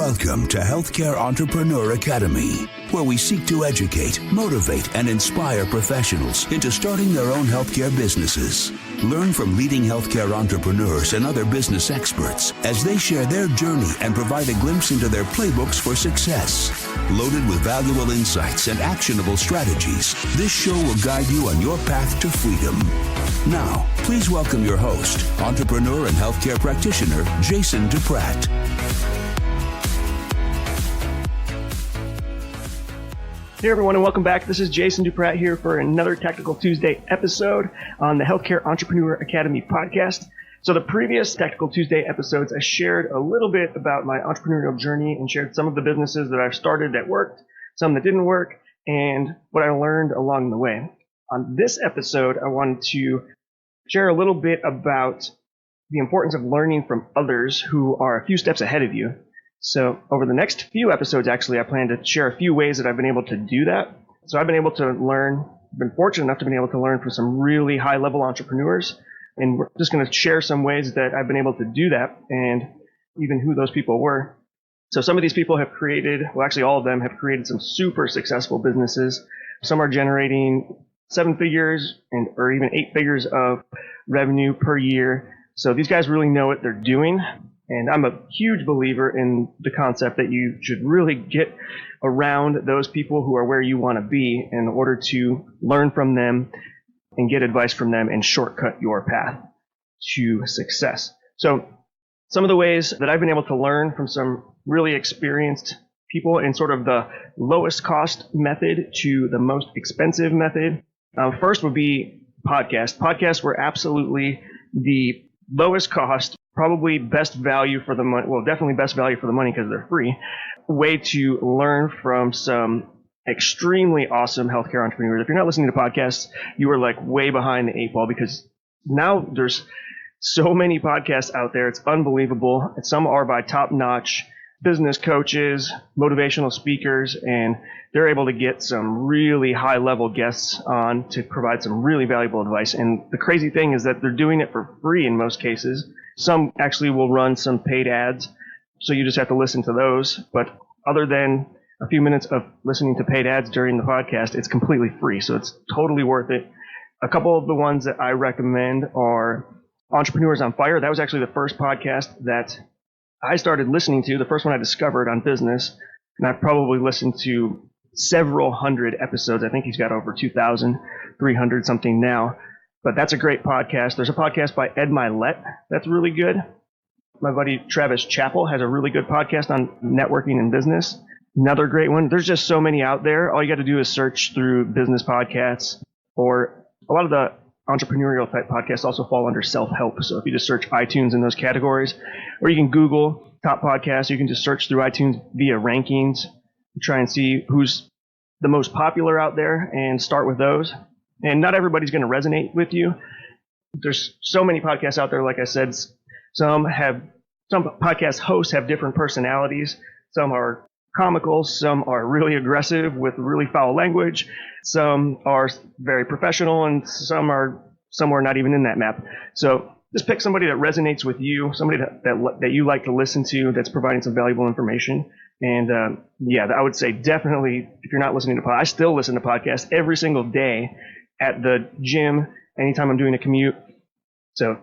Welcome to Healthcare Entrepreneur Academy, where we seek to educate, motivate, and inspire professionals into starting their own healthcare businesses. Learn from leading healthcare entrepreneurs and other business experts as they share their journey and provide a glimpse into their playbooks for success. Loaded with valuable insights and actionable strategies, this show will guide you on your path to freedom. Now, please welcome your host, entrepreneur and healthcare practitioner, Jason Duprat. Hey everyone, and welcome back. This is Jason Duprat here for another Tactical Tuesday episode on the Healthcare Entrepreneur Academy podcast. So the previous Tactical Tuesday episodes, I shared a little bit about my entrepreneurial journey and shared some of the businesses that I've started that worked, some that didn't work, and what I learned along the way. On this episode, I wanted to share a little bit about the importance of learning from others who are a few steps ahead of you. So over the next few episodes, actually, I plan to share a few ways that I've been able to do that. So I've been able to been fortunate enough to be able to learn from some really high-level entrepreneurs. And we're just going to share some ways that I've been able to do that and even who those people were. So some of these people have created, well, actually all of them have created some super successful businesses. Some are generating 7 figures or even 8 figures of revenue per year. So these guys really know what they're doing. And I'm a huge believer in the concept that you should really get around those people who are where you want to be in order to learn from them and get advice from them and shortcut your path to success. So some of the ways that I've been able to learn from some really experienced people in sort of the lowest cost method to the most expensive method. First would be podcasts. Podcasts were absolutely the lowest cost, probably best value for the money, well, definitely best value for the money because they're free, way to learn from some extremely awesome healthcare entrepreneurs. If you're not listening to podcasts, you are like way behind the 8 ball because now there's so many podcasts out there. It's unbelievable. Some are by top-notch business coaches, motivational speakers, and they're able to get some really high-level guests on to provide some really valuable advice. And the crazy thing is that they're doing it for free in most cases. Some actually will run some paid ads, so you just have to listen to those. But other than a few minutes of listening to paid ads during the podcast, it's completely free, so it's totally worth it. A couple of the ones that I recommend are Entrepreneurs on Fire. That was actually the first podcast that I started listening to, the first one I discovered on business, and I've probably listened to several hundred episodes. I think he's got over 2,300 something now. But that's a great podcast. There's a podcast by Ed Milet that's really good. My buddy Travis Chappell has a really good podcast on networking and business. Another great one. There's just so many out there. All you got to do is search through business podcasts, or a lot of the entrepreneurial type podcasts also fall under self-help. So if you just search iTunes in those categories, or you can Google top podcasts, you can just search through iTunes via rankings, try and see who's the most popular out there and start with those. And not everybody's going to resonate with you. There's so many podcasts out there, like I said. Some podcast hosts have different personalities. Some are comical. Some are really aggressive with really foul language. Some are very professional, and some are somewhere not even in that map. So just pick somebody that resonates with you, somebody that you like to listen to, that's providing some valuable information. And I would say definitely, if you're not listening to podcasts, I still listen to podcasts every single day at the gym, anytime I'm doing a commute. So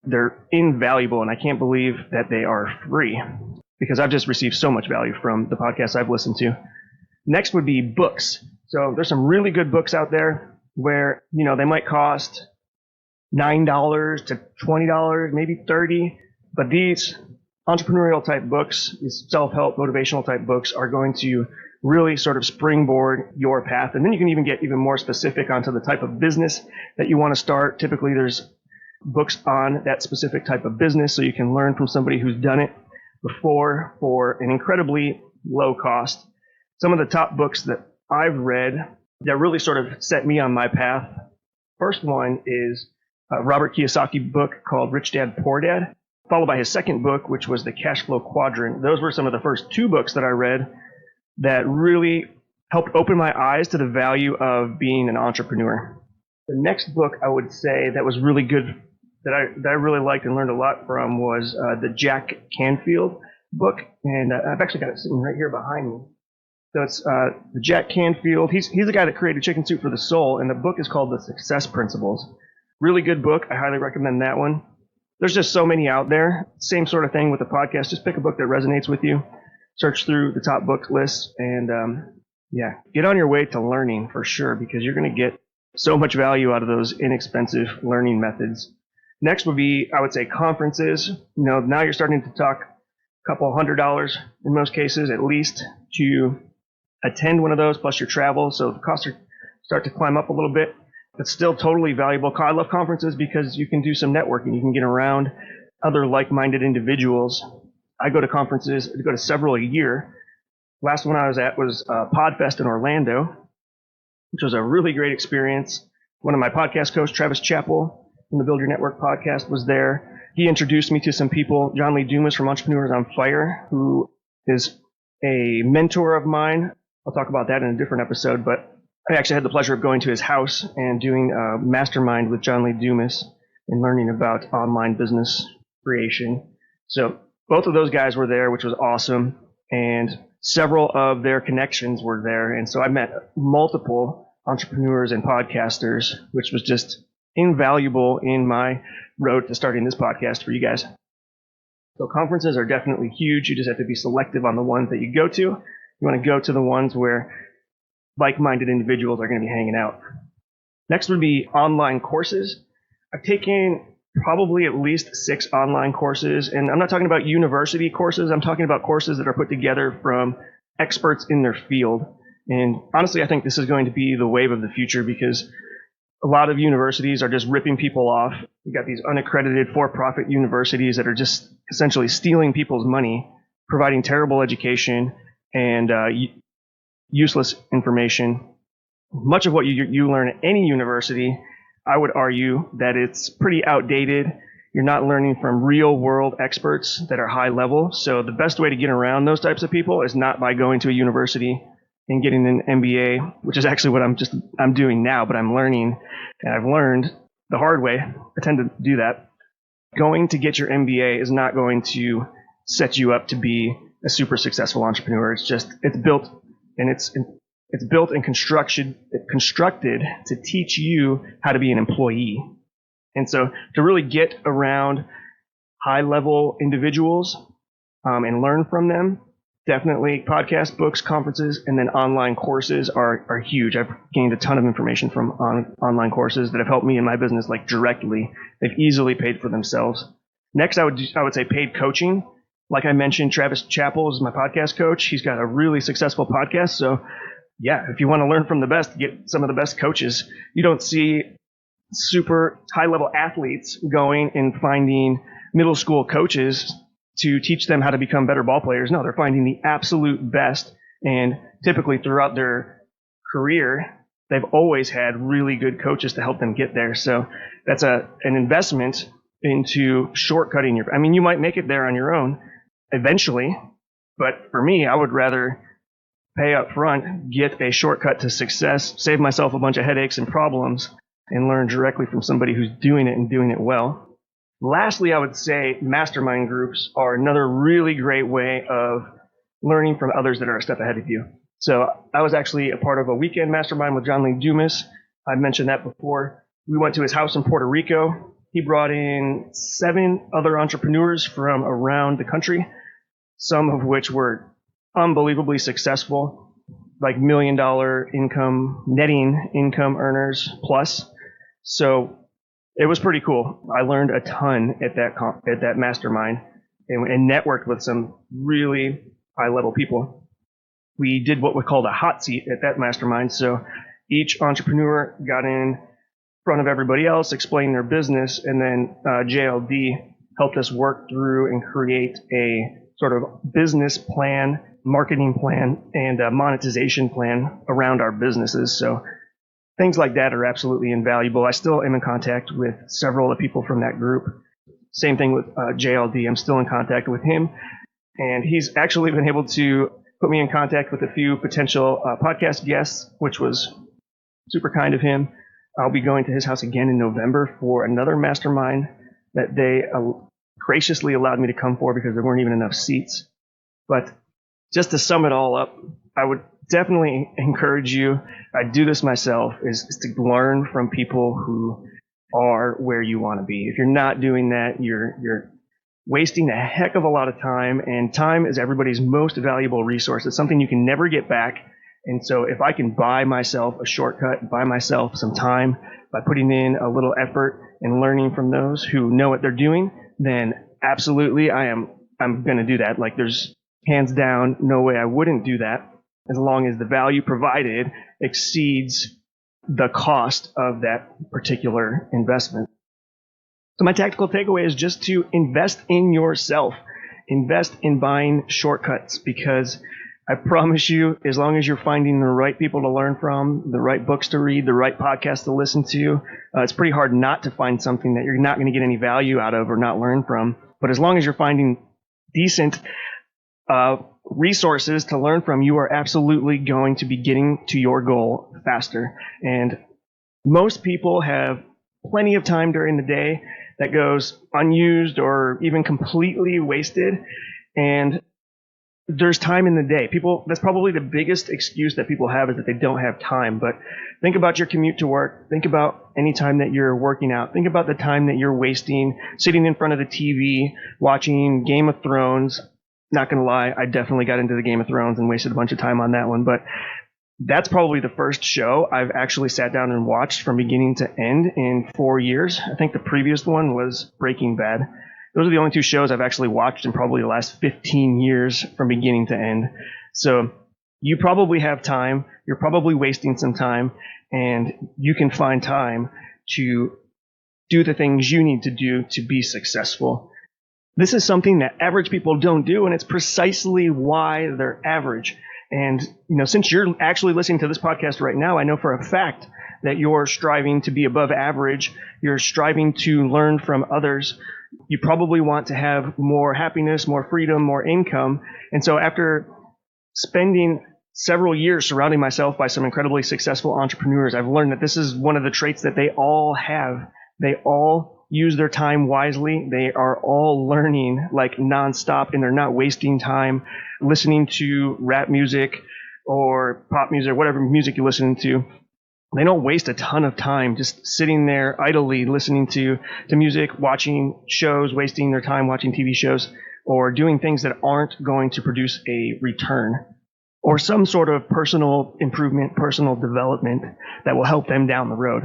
they're invaluable, and I can't believe that they are free because I've just received so much value from the podcasts I've listened to. Next would be books. So there's some really good books out there where, they might cost $9 to $20, maybe $30, but these entrepreneurial type books, these self-help, motivational type books are going to really sort of springboard your path. And then you can even get even more specific onto the type of business that you want to start. Typically, there's books on that specific type of business, so you can learn from somebody who's done it before for an incredibly low cost. Some of the top books that I've read that really sort of set me on my path. First one is a Robert Kiyosaki book called Rich Dad, Poor Dad, followed by his second book, which was The Cash Flow Quadrant. Those were some of the first 2 books that I read that really helped open my eyes to the value of being an entrepreneur. The next book I would say that was really good, that I really liked and learned a lot from, was the Jack Canfield book, and I've actually got it sitting right here behind me. So it's the Jack Canfield. He's the guy that created Chicken Soup for the Soul, and the book is called The Success Principles. Really good book. I highly recommend that one. There's just so many out there. Same sort of thing with the podcast. Just pick a book that resonates with you. Search through the top book list, and get on your way to learning for sure, because you're going to get so much value out of those inexpensive learning methods. Next would be, I would say, conferences. Now you're starting to talk a couple $100 in most cases, at least, to attend one of those, plus your travel. So the costs start to climb up a little bit. It's still totally valuable. I love conferences because you can do some networking. You can get around other like-minded individuals. I go to conferences. I go to several a year. Last one I was at was PodFest in Orlando, which was a really great experience. One of my podcast coaches, Travis Chappell, from the Build Your Network podcast, was there. He introduced me to some people. John Lee Dumas from Entrepreneurs on Fire, who is a mentor of mine. I'll talk about that in a different episode, but I actually had the pleasure of going to his house and doing a mastermind with John Lee Dumas and learning about online business creation. So both of those guys were there, which was awesome, and several of their connections were there. And so I met multiple entrepreneurs and podcasters, which was just invaluable in my road to starting this podcast for you guys. So conferences are definitely huge. You just have to be selective on the ones that you go to. You want to go to the ones where like-minded individuals are going to be hanging out. Next would be online courses. I've taken probably at least 6 online courses, and I'm not talking about university courses. I'm talking about courses that are put together from experts in their field. And honestly, I think this is going to be the wave of the future, because a lot of universities are just ripping people off. You've got these unaccredited for-profit universities that are just essentially stealing people's money, providing terrible education and useless information. Much of what you learn at any university, I would argue that it's pretty outdated. You're not learning from real world experts that are high level. So the best way to get around those types of people is not by going to a university and getting an MBA, which is actually what I'm doing now, but I'm learning, and I've learned the hard way. I tend to do that. Going to get your MBA is not going to set you up to be a super successful entrepreneur. It's built and constructed to teach you how to be an employee. And so to really get around high-level individuals and learn from them, definitely podcasts, books, conferences, and then online courses are huge. I've gained a ton of information from online courses that have helped me in my business, like directly. They've easily paid for themselves. Next, I would say paid coaching. Like I mentioned, Travis Chappell is my podcast coach. He's got a really successful podcast. So yeah, if you want to learn from the best, get some of the best coaches. You don't see super high-level athletes going and finding middle school coaches to teach them how to become better ball players. No, they're finding the absolute best. And typically throughout their career, they've always had really good coaches to help them get there. So that's an investment into shortcutting you might make it there on your own eventually, but for me, I would rather pay up front, get a shortcut to success, save myself a bunch of headaches and problems, and learn directly from somebody who's doing it and doing it well. Lastly, I would say mastermind groups are another really great way of learning from others that are a step ahead of you. So I was actually a part of a weekend mastermind with John Lee Dumas. I mentioned that before. We went to his house in Puerto Rico. He brought in 7 other entrepreneurs from around the country, some of which were unbelievably successful, like $1 million netting income earners plus. So it was pretty cool. I learned a ton at that mastermind and networked with some really high-level people. We did what we called a hot seat at that mastermind. So each entrepreneur got in front of everybody else, explained their business, and then JLD helped us work through and create a sort of business plan, marketing plan, and a monetization plan around our businesses. So things like that are absolutely invaluable. I still am in contact with several of the people from that group. Same thing with JLD. I'm still in contact with him. And he's actually been able to put me in contact with a few potential podcast guests, which was super kind of him. I'll be going to his house again in November for another mastermind that they graciously allowed me to come for because there weren't even enough seats. But just to sum it all up, I would definitely encourage you, I do this myself, is to learn from people who are where you want to be. If you're not doing that, you're wasting a heck of a lot of time, and time is everybody's most valuable resource. It's something you can never get back. And so if I can buy myself a shortcut, buy myself some time by putting in a little effort and learning from those who know what they're doing, then absolutely I'm going to do that. Like, there's hands down no way I wouldn't do that, as long as the value provided exceeds the cost of that particular investment. So my tactical takeaway is just to invest in yourself. Invest in buying shortcuts, because I promise you, as long as you're finding the right people to learn from, the right books to read, the right podcasts to listen to, it's pretty hard not to find something that you're not going to get any value out of or not learn from. But as long as you're finding decent resources to learn from, you are absolutely going to be getting to your goal faster. And most people have plenty of time during the day that goes unused or even completely wasted. And there's time in the day. That's probably the biggest excuse that people have, is that they don't have time. But think about your commute to work. Think about any time that you're working out. Think about the time that you're wasting sitting in front of the TV, watching Game of Thrones. Not going to lie, I definitely got into the Game of Thrones and wasted a bunch of time on that one. But that's probably the first show I've actually sat down and watched from beginning to end in 4 years. I think the previous one was Breaking Bad. Those are the only two shows I've actually watched in probably the last 15 years from beginning to end. So you probably have time. You're probably wasting some time, and you can find time to do the things you need to do to be successful. This is something that average people don't do, and it's precisely why they're average. And, since you're actually listening to this podcast right now, I know for a fact that you're striving to be above average. You're striving to learn from others. You probably want to have more happiness, more freedom, more income. And so after spending several years surrounding myself by some incredibly successful entrepreneurs, I've learned that this is one of the traits that they all have. They all use their time wisely. They are all learning like nonstop, and they're not wasting time listening to rap music or pop music, whatever music you're listening to. They don't waste a ton of time just sitting there idly listening to music, watching shows, wasting their time watching TV shows, or doing things that aren't going to produce a return or some sort of personal improvement, personal development that will help them down the road.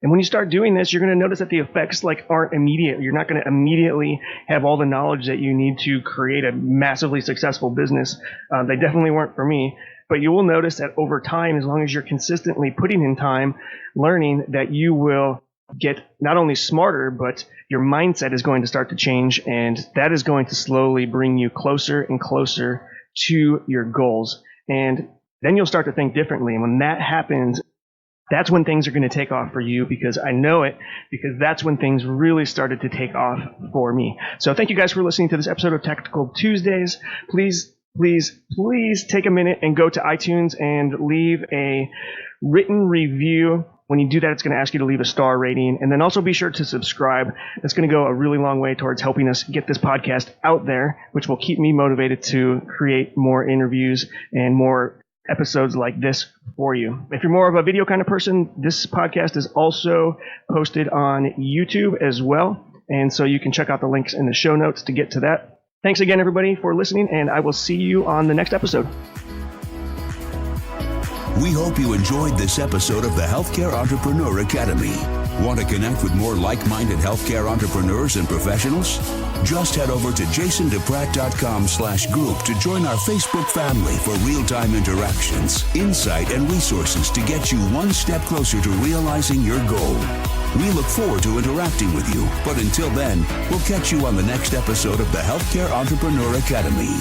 And when you start doing this, you're going to notice that the effects aren't immediate. You're not going to immediately have all the knowledge that you need to create a massively successful business. They definitely weren't for me. But you will notice that over time, as long as you're consistently putting in time, learning, that you will get not only smarter, but your mindset is going to start to change. And that is going to slowly bring you closer and closer to your goals. And then you'll start to think differently. And when that happens, that's when things are going to take off for you, because I know it, because that's when things really started to take off for me. So thank you guys for listening to this episode of Tactical Tuesdays. Please take a minute and go to iTunes and leave a written review. When you do that, it's going to ask you to leave a star rating. And then also be sure to subscribe. That's going to go a really long way towards helping us get this podcast out there, which will keep me motivated to create more interviews and more episodes like this for you. If you're more of a video kind of person, this podcast is also posted on YouTube as well. And so you can check out the links in the show notes to get to that. Thanks again, everybody, for listening, and I will see you on the next episode. We hope you enjoyed this episode of the Healthcare Entrepreneur Academy. Want to connect with more like-minded healthcare entrepreneurs and professionals? Just head over to jasonduprat.com/group to join our Facebook family for real-time interactions, insight, and resources to get you one step closer to realizing your goal. We look forward to interacting with you, but until then, we'll catch you on the next episode of the Healthcare Entrepreneur Academy.